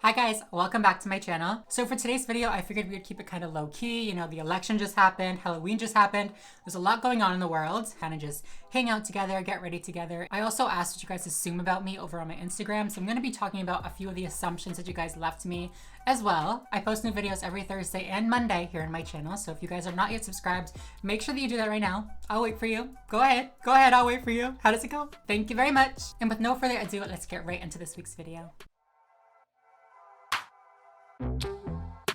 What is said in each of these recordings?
Hi guys, welcome back to my channel. So for today's video, I figured we would keep it kind of low key. You know, the election just happened, Halloween just happened. There's a lot going on in the world. Kind of just hang out together, get ready together. I also asked what you guys assume about me over on my Instagram. So I'm gonna be talking about a few of the assumptions that you guys left me as well. I post new videos every Thursday and Monday here on my channel. So if you guys are not yet subscribed, make sure that you do that right now. I'll wait for you. Go ahead, I'll wait for you. How does it go? Thank you very much. And with no further ado, let's get right into this week's video.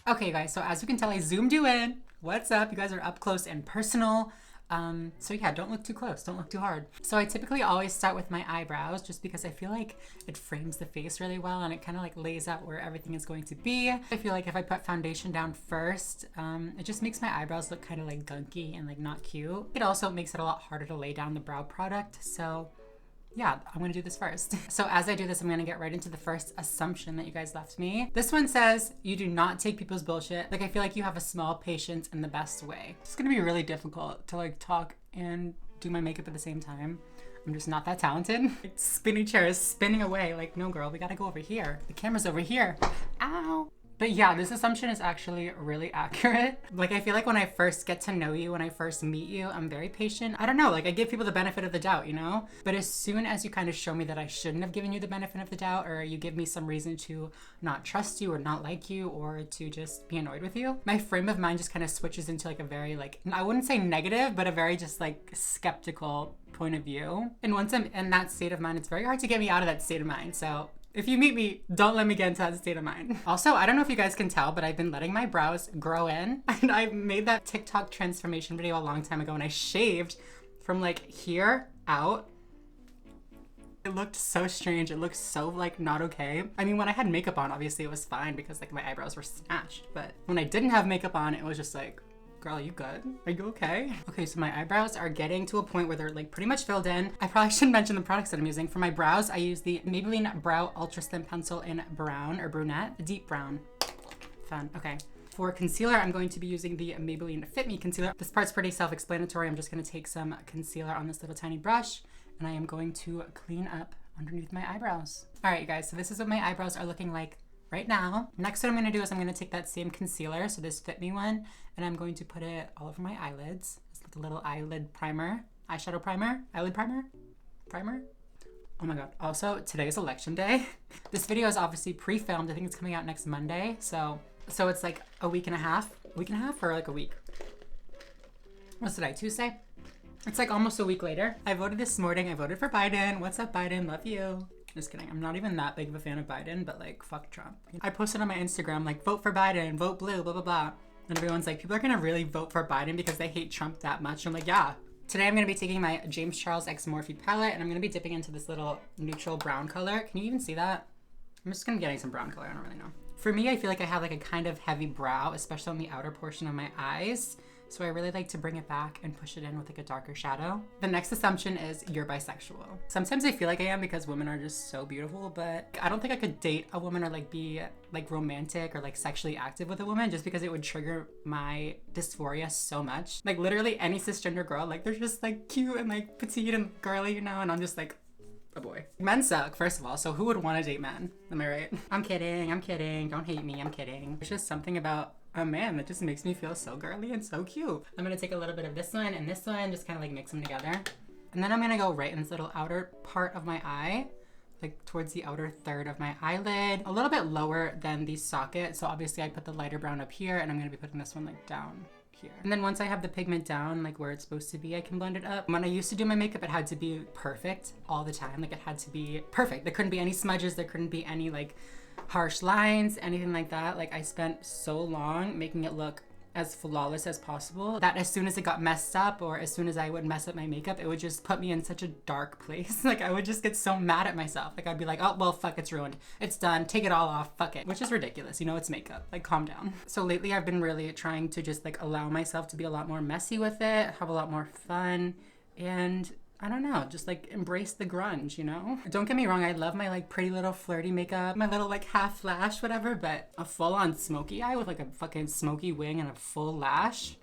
Okay guys, so as you can tell, I zoomed you in. What's up? You guys are up close and personal. So yeah, don't look too close, don't look too hard. So I typically always start with my eyebrows just because I feel like it frames the face really well and it kind of like lays out where everything is going to be. I feel like if I put foundation down first, it just makes my eyebrows look kind of like gunky and like not cute. It also makes it a lot harder to lay down the brow product. So yeah, I'm gonna do this first. So as I do this, I'm gonna get right into the first assumption that you guys left me. This one says, you do not take people's bullshit. Like, I feel like you have a small patience in the best way. It's gonna be really difficult to like talk and do my makeup at the same time. I'm just not that talented. Like, spinny chair is spinning away. Like, no girl, we gotta go over here. The camera's over here. Ow. But yeah, this assumption is actually really accurate. Like, I feel like when I first get to know you, when I first meet you, I'm very patient. I don't know, like I give people the benefit of the doubt, you know? But as soon as you kind of show me that I shouldn't have given you the benefit of the doubt, or you give me some reason to not trust you or not like you or to just be annoyed with you, my frame of mind just kind of switches into like a very like, I wouldn't say negative, but a very just like skeptical point of view. And once I'm in that state of mind, it's very hard to get me out of that state of mind. So if you meet me, don't let me get into that state of mind. Also, I don't know if you guys can tell, but I've been letting my brows grow in. And I made that TikTok transformation video a long time ago and I shaved from like here out. It looked so strange. It looked so like not okay. I mean, when I had makeup on, obviously it was fine because like my eyebrows were snatched. But when I didn't have makeup on, it was just like, girl, are you good? Are you okay? Okay, so my eyebrows are getting to a point where they're like pretty much filled in. I probably shouldn't mention the products that I'm using. For my brows, I use the Maybelline Brow Ultra Slim Pencil in brown or brunette, deep brown. Fun, okay. For concealer, I'm going to be using the Maybelline Fit Me Concealer. This part's pretty self-explanatory. I'm just gonna take some concealer on this little tiny brush and I am going to clean up underneath my eyebrows. All right, you guys, so this is what my eyebrows are looking like right now. Next, what I'm gonna do is I'm gonna take that same concealer, so this Fit Me one, and I'm going to put it all over my eyelids. It's like a little eyelid primer, eyeshadow primer, eyelid primer. Oh my God. Also, today is election day. This video is obviously pre-filmed. I think it's coming out next Monday. So it's like a week and a half or like a week. What's today, Tuesday? It's like almost a week later. I voted this morning. I voted for Biden. What's up, Biden? Love you. Just kidding. I'm not even that big of a fan of Biden, but like, fuck Trump. I posted on my Instagram, like, vote for Biden, vote blue, blah, blah, blah. And everyone's like, people are gonna really vote for Biden because they hate Trump that much. I'm like, yeah. Today I'm gonna be taking my James Charles X Morphe palette and I'm gonna be dipping into this little neutral brown color. Can you even see that? I'm just gonna be getting some brown color, I don't really know. For me, I feel like I have like a kind of heavy brow, especially on the outer portion of my eyes. So I really like to bring it back and push it in with like a darker shadow. The next assumption is you're bisexual. Sometimes I feel like I am because women are just so beautiful, but I don't think I could date a woman or like be like romantic or like sexually active with a woman just because it would trigger my dysphoria so much. Like literally any cisgender girl, like they're just like cute and like petite and girly, you know, and I'm just like, a boy. Men suck, first of all, so who would want to date men? Am I right? I'm kidding, don't hate me, I'm kidding. There's just something about a man that just makes me feel so girly and so cute. I'm gonna take a little bit of this one and this one, just kind of like mix them together. And then I'm gonna go right in this little outer part of my eye, like towards the outer third of my eyelid, a little bit lower than the socket. So obviously I put the lighter brown up here and I'm gonna be putting this one like down here. And then once I have the pigment down, like where it's supposed to be, I can blend it up. When I used to do my makeup, it had to be perfect all the time. Like it had to be perfect. There couldn't be any smudges. There couldn't be any like harsh lines, anything like that. Like I spent so long making it look as flawless as possible that as soon as it got messed up or as soon as I would mess up my makeup, it would just put me in such a dark place. Like I would just get so mad at myself. Like I'd be like, oh, well, fuck, it's ruined. It's done. Take it all off. Fuck it. Which is ridiculous. You know, it's makeup. Like calm down. So lately I've been really trying to just like allow myself to be a lot more messy with it, have a lot more fun, and I don't know, just like embrace the grunge, you know? Don't get me wrong, I love my like pretty little flirty makeup, my little like half lash, whatever, but a full-on smoky eye with like a fucking smoky wing and a full lash,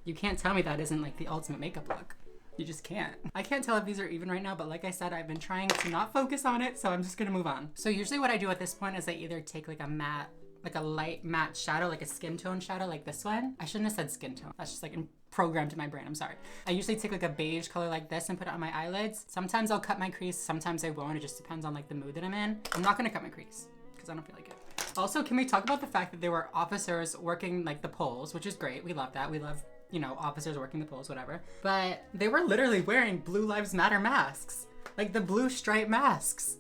you can't tell me that isn't like the ultimate makeup look. You just can't. I can't tell if these are even right now, but like I said, I've been trying to not focus on it, so I'm just gonna move on. So usually what I do at this point is I either take like a matte, like a light matte shadow, like a skin tone shadow like this one. I shouldn't have said skin tone. That's just like programmed to my brain, I'm sorry. I usually take like a beige color like this and put it on my eyelids. Sometimes I'll cut my crease, sometimes I won't. It just depends on like the mood that I'm in. I'm not gonna cut my crease because I don't feel like it. Also, can we talk about the fact that there were officers working like the polls, which is great. We love that. We love, you know, officers working the polls, whatever. But they were literally wearing Blue Lives Matter masks, like the blue stripe masks.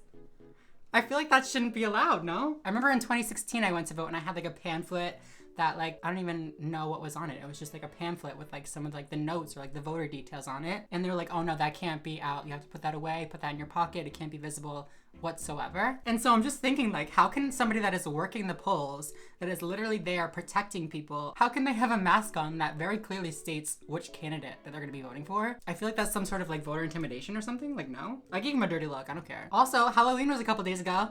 I feel like that shouldn't be allowed, no? I remember in 2016 I went to vote and I had like a pamphlet that like, I don't even know what was on it. It was just like a pamphlet with like some of like the notes or like the voter details on it. And they were like, oh no, that can't be out. You have to put that away, put that in your pocket. It can't be visible whatsoever. And so I'm just thinking like, how can somebody that is working the polls, that is literally there protecting people, how can they have a mask on that very clearly states which candidate that they're gonna be voting for? I feel like that's some sort of like voter intimidation or something. Like, no. I gave him a dirty look, I don't care. Also, Halloween was a couple days ago.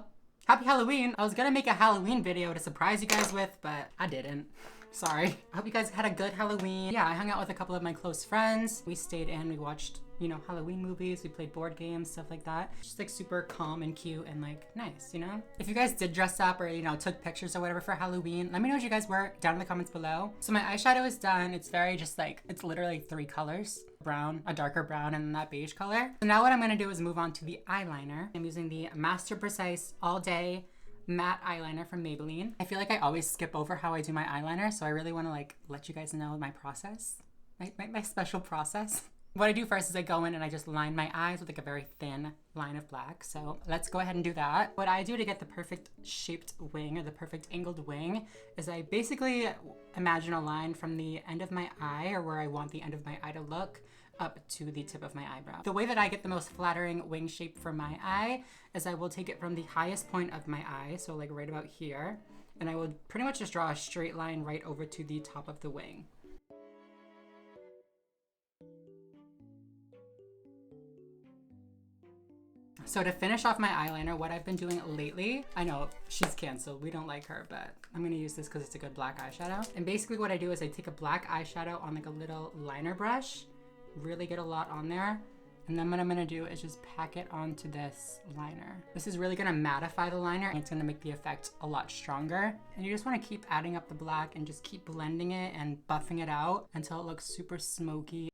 Happy Halloween. I was gonna make a Halloween video to surprise you guys with, but I didn't. Sorry. I hope you guys had a good Halloween. Yeah, I hung out with a couple of my close friends. We stayed in, we watched, you know, Halloween movies, we played board games, stuff like that. Just like super calm and cute and like nice, you know? If you guys did dress up or, you know, took pictures or whatever for Halloween, let me know what you guys were down in the comments below. So my eyeshadow is done. It's very just like, it's literally 3 colors. Brown, a darker brown, and then that beige color. So now what I'm gonna do is move on to the eyeliner. I'm using the Master Precise All Day matte eyeliner from Maybelline. I feel like I always skip over how I do my eyeliner, so I really want to like let you guys know my process, my special process. What I do first is I go in and I just line my eyes with like a very thin line of black. So let's go ahead and do that. What I do to get the perfect shaped wing or the perfect angled wing is I basically imagine a line from the end of my eye, or where I want the end of my eye to look, up to the tip of my eyebrow. The way that I get the most flattering wing shape for my eye is I will take it from the highest point of my eye, so like right about here, and I will pretty much just draw a straight line right over to the top of the wing. So to finish off my eyeliner, what I've been doing lately, I know she's canceled, we don't like her, but I'm gonna use this because it's a good black eyeshadow. And basically what I do is I take a black eyeshadow on like a little liner brush, really get a lot on there, and then what I'm gonna do is just pack it onto this liner. This is really gonna mattify the liner and it's gonna make the effect a lot stronger. And you just wanna keep adding up the black and just keep blending it and buffing it out until it looks super smoky.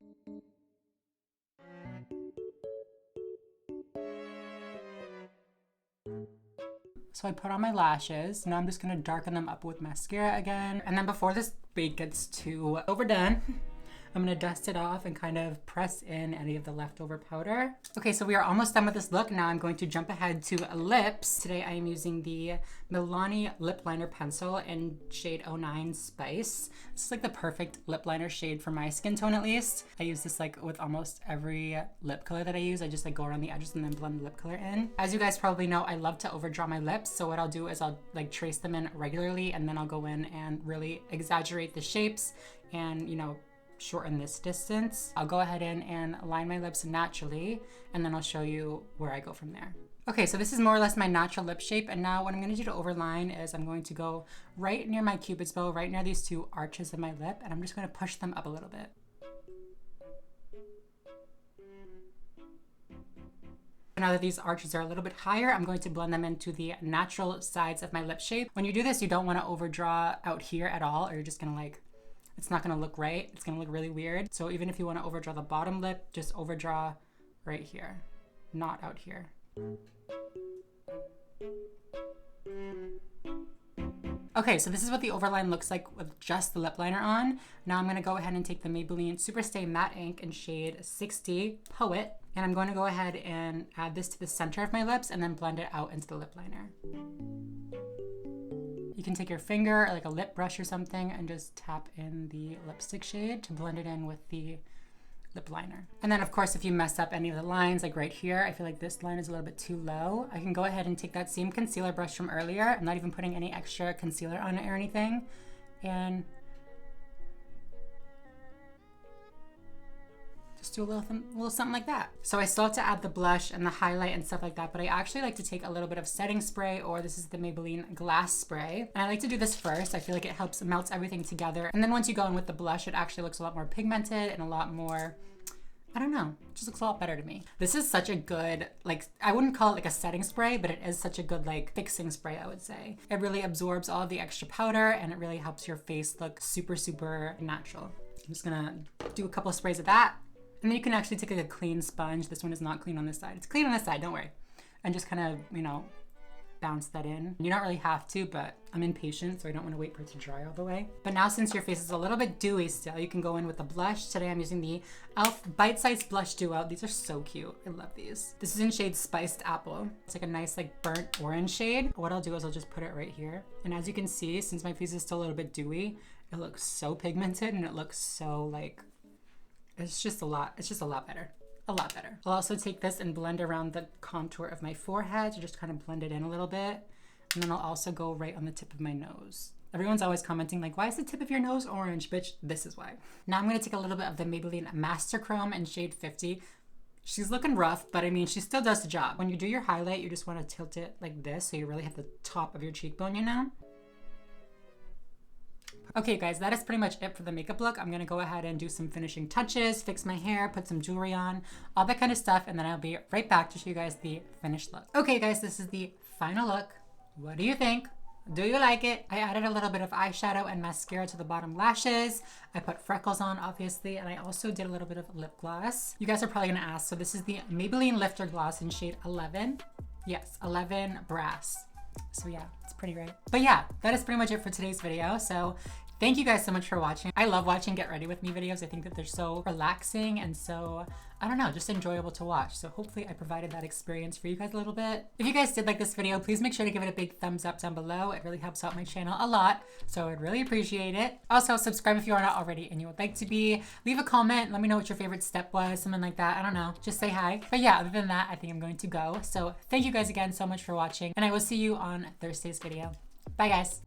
So I put on my lashes. Now I'm just gonna darken them up with mascara again. And then before this bead gets too overdone, I'm gonna dust it off and kind of press in any of the leftover powder. Okay, so we are almost done with this look. Now I'm going to jump ahead to lips. Today I am using the Milani lip liner pencil in shade 09 Spice. This is like the perfect lip liner shade for my skin tone, at least. I use this like with almost every lip color that I use. I just like go around the edges and then blend the lip color in. As you guys probably know, I love to overdraw my lips. So what I'll do is I'll like trace them in regularly, and then I'll go in and really exaggerate the shapes and, you know, shorten this distance. I'll go ahead in and line my lips naturally, and then I'll show you where I go from there. Okay, so this is more or less my natural lip shape, and now what I'm gonna do to overline is I'm going to go right near my cupid's bow, right near these 2 arches of my lip, and I'm just gonna push them up a little bit. Now that these arches are a little bit higher, I'm going to blend them into the natural sides of my lip shape. When you do this, you don't wanna overdraw out here at all, or you're just gonna like, it's not gonna look right. It's gonna look really weird. So even if you wanna overdraw the bottom lip, just overdraw right here, not out here. Okay, so this is what the overline looks like with just the lip liner on. Now I'm gonna go ahead and take the Maybelline Superstay Matte Ink in shade 60 Poet, and I'm going to go ahead and add this to the center of my lips and then blend it out into the lip liner. You can take your finger or like a lip brush or something and just tap in the lipstick shade to blend it in with the lip liner. And then of course, if you mess up any of the lines, like right here, I feel like this line is a little bit too low. I can go ahead and take that same concealer brush from earlier. I'm not even putting any extra concealer on it or anything. And just do a little something like that. So I still have to add the blush and the highlight and stuff like that, but I actually like to take a little bit of setting spray, or this is the Maybelline Glass Spray. And I like to do this first. I feel like it helps melts everything together. And then once you go in with the blush, it actually looks a lot more pigmented and a lot more I don't know, it just looks a lot better to me. This is such a good, like, I wouldn't call it like a setting spray, but it is such a good like fixing spray, I would say. It really absorbs all of the extra powder and it really helps your face look super, super natural. I'm just gonna do a couple of sprays of that. And then you can actually take like a clean sponge. This one is not clean on this side. It's clean on this side, don't worry. And just kind of, you know, bounce that in. You don't really have to, but I'm impatient, so I don't want to wait for it to dry all the way. But now since your face is a little bit dewy still, you can go in with a blush. Today I'm using the e.l.f. Bite Size Blush Duo. These are so cute. I love these. This is in shade Spiced Apple. It's like a nice like burnt orange shade. What I'll do is I'll just put it right here. And as you can see, since my face is still a little bit dewy, it looks so pigmented and it looks so like, it's just a lot better. A lot better. I'll also take this and blend around the contour of my forehead to just kind of blend it in a little bit. And then I'll also go right on the tip of my nose. Everyone's always commenting like, why is the tip of your nose orange? Bitch, this is why. Now I'm gonna take a little bit of the Maybelline Master Chrome in shade 50. She's looking rough, but I mean, she still does the job. When you do your highlight, you just wanna tilt it like this so you really have the top of your cheekbone, you know? Okay guys, that is pretty much it for the makeup look. I'm gonna go ahead and do some finishing touches, fix my hair, put some jewelry on, all that kind of stuff, and then I'll be right back to show you guys the finished look. Okay guys, this is the final look. What do you think? Do you like it? I added a little bit of eyeshadow and mascara to the bottom lashes. I put freckles on, obviously, and I also did a little bit of lip gloss. You guys are probably gonna ask, so this is the Maybelline Lifter Gloss in shade 11. Yes, 11 Brass. So yeah, it's pretty great. But yeah, that is pretty much it for today's video. So thank you guys so much for watching. I love watching Get Ready With Me videos. I think that they're so relaxing and so, I don't know, just enjoyable to watch. So hopefully I provided that experience for you guys a little bit. If you guys did like this video, please make sure to give it a big thumbs up down below. It really helps out my channel a lot, so I would really appreciate it. Also, subscribe if you are not already and you would like to be. Leave a comment, let me know what your favorite step was, something like that. I don't know, just say hi. But yeah, other than that, I think I'm going to go. So thank you guys again so much for watching, and I will see you on Thursday's video. Bye guys.